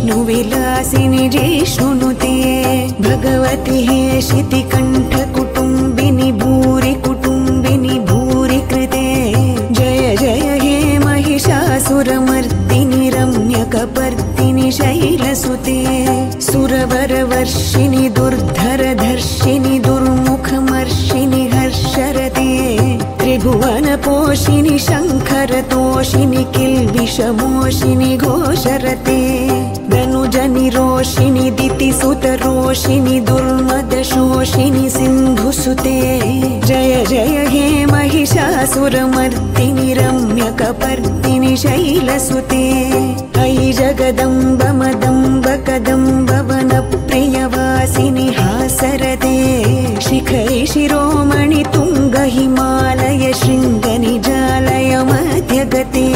विष्णुविलासिनि जिष्णुनुते भगवति हे शितिकण्ठकुटुम्बिनि भूरि कुटुम्बिनि भूरि कृते जय जय हे महिषासुरमर्दिनि रम्यकपर्दिनि शैलसुते सुरवरवर्षिणि दुर्धरधर्षिणि दुर्मुखमर्षिणि हर्षरते त्रिभुवनपोषिणि शङ्खरतोषिणि किल्बिषमोषिणि घोषरते धनुजनिरोषिणि दितिसुतरोषिणि दुर्मदशोषिणि सिन्धुसुते जय जय हे महिषासुरमर्दिनि रम्यकपर्दिनि शैलसुते अयि जगदम्ब मदम्ब कदम्ब वनप्रियवासिनि हासरते शिखरि शिरोमणि तुङ्ग हिमालय शृङ्गनिजालय मध्यगते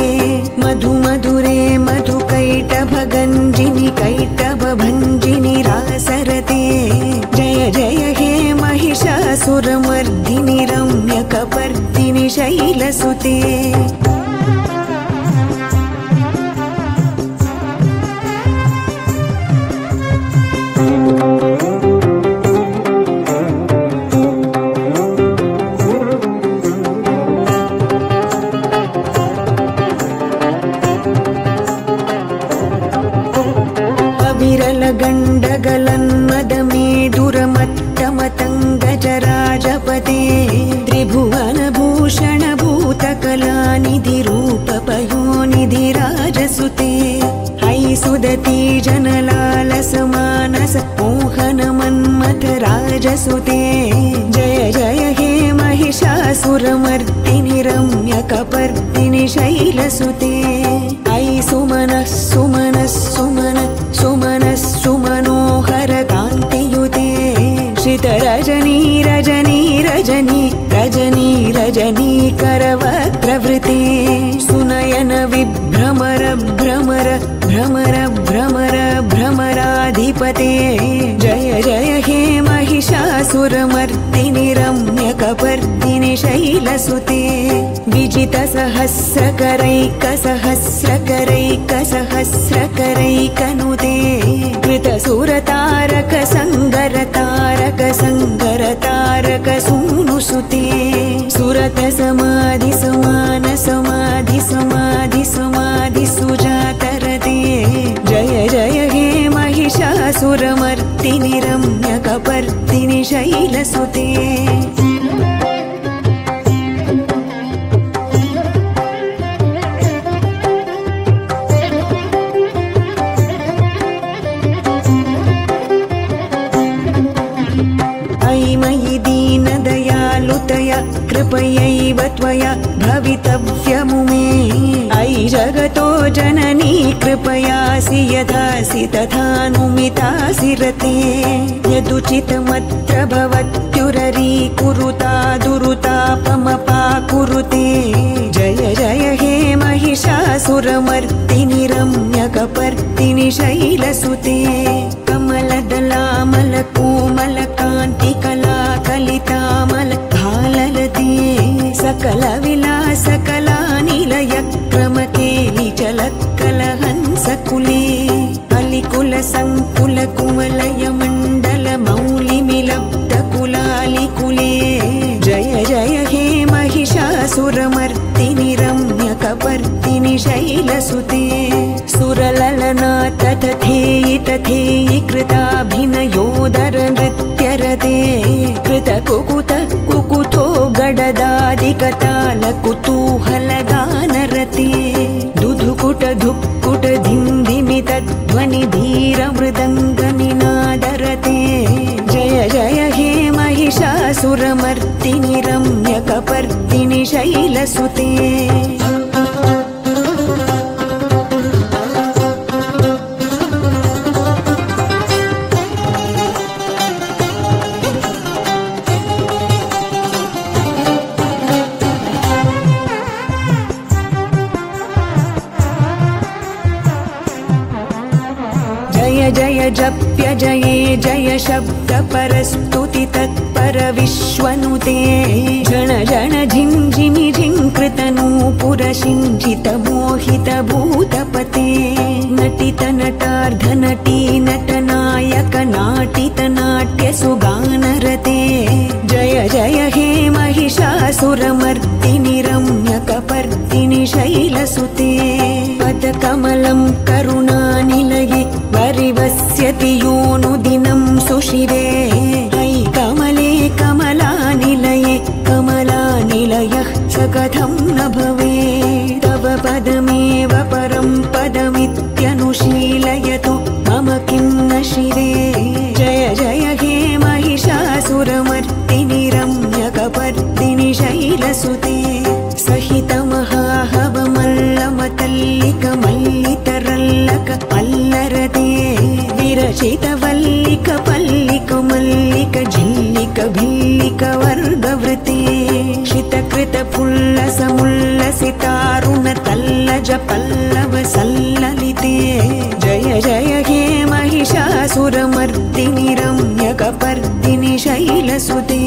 मधु मधुरे मधुकैटभगञ्जिनि कैटभभञ्जिनि रासरते जय जय हे महिषासुरमर्दिनि रम्यकपर्दिनि शैलसुते गण्डगलन्मदमेदुरमत्तमतङ्गजराजपते त्रिभुवनभूषण भूतकलानिधिरूपपयोनिधिराजसुते अयि सुदती जनलालसमानस मोहनमन्मथ राजसुते जय जय हे महिषासुरमर्दिनि रम्यकपर्दिनि शैलसुते अयि सुमनः सुमनः सुमनः सुमनः सुमनोहर कान्तियुते श्रितरजनी रजनी रजनी रजनी रजनी करवक्त्रवृते सुनयन विभ्रमर भ्रमर भ्रमर भ्रमर भ्रमराधिपते जय जय हे महिषासुरमर्दिनि रम्यकपर्दिनि शैलसुते विजितसहस्रकरैकसहस्रकरैकसहस्रकरैकनुते कृतसुरतारक संगरतारक संगरतारक सूनुसुते सुरत समाधि समान समाधि समाधि समाधि सुजातरते जय जय हे महिषासुरमर्दिनि रम्यकपर्दिनि शैलसुते कृपयैव त्वया भवितव्यमुमे अयि जगतो जननी कृपयासि यथासि तथानुमितासि रते यदुचितमत्र भवत्युररीकुरुता दुरुतापमपाकुरुते जय जय हे महिषासुरमर्दिनि रम्यकपर्दिनि शैलसुते कमलदलामलकोमलकान्तिकलाकलितामल भाललते सकलविलासकलानिलयक्रमकेलिचलत्कलहंसकुले अलिकुलसङ्कुलकुमलयमण्डलमौलिमिलब्धकुलालिकुले जय जय हे महिषासुरमर्दिनि रम्यकपर्दिनि शैलसुते सुरललना तथेयि तथेयि कृताभिनयोदर नृत्यरते कृतकुकुत कुकुतो गडदादिकताल कुतूहलगानरते दुधुकुट धुक्कुट धिंधिमि तध्वनि धीर मृदङ्गनिनादरते जय जय हे महिषासुरमर्दिनि रम्यकपर्दिनि शैलसुते जय जप्य जये जय शब्द परस्तुति तत्पर विश्वनुते जन जन झिञ्झिमि झिङ्कृतनूपुर शिञ्जित मोहित भूतपते नटित नटार्ध नटी नटनायक नाटित नाट्य सुगानरते जय जय हे महिषासुरमर्दिनि रम्यकपर्दिनि शैलसुते पदकमलं करुणानिलये परिवस्यति योऽनुदिनं सुशिरे अयि कमले कमलानिलये कमलानिलयः स कथं न भवेत् तव पदमेव परं पदमित्यनुशीलयतु मम किं न शिरे जय जय हे महिषासुरमर्दिनि रम्यकपर्दिनि शैलसुते सहितमहाहवमल्लमतल्लिक मल्लितरल्लक अल्लरते विरचित वल्लिक पल्लिक मल्लिक झिल्लिक भिल्लिक वर्गवृते शितकृत पुल्लसमुल्लसितारुण तल्लज पल्लव सल्ललिते जय जय हे महिषासुरमर्दिनि रम्यकपर्दिनि शैलसुते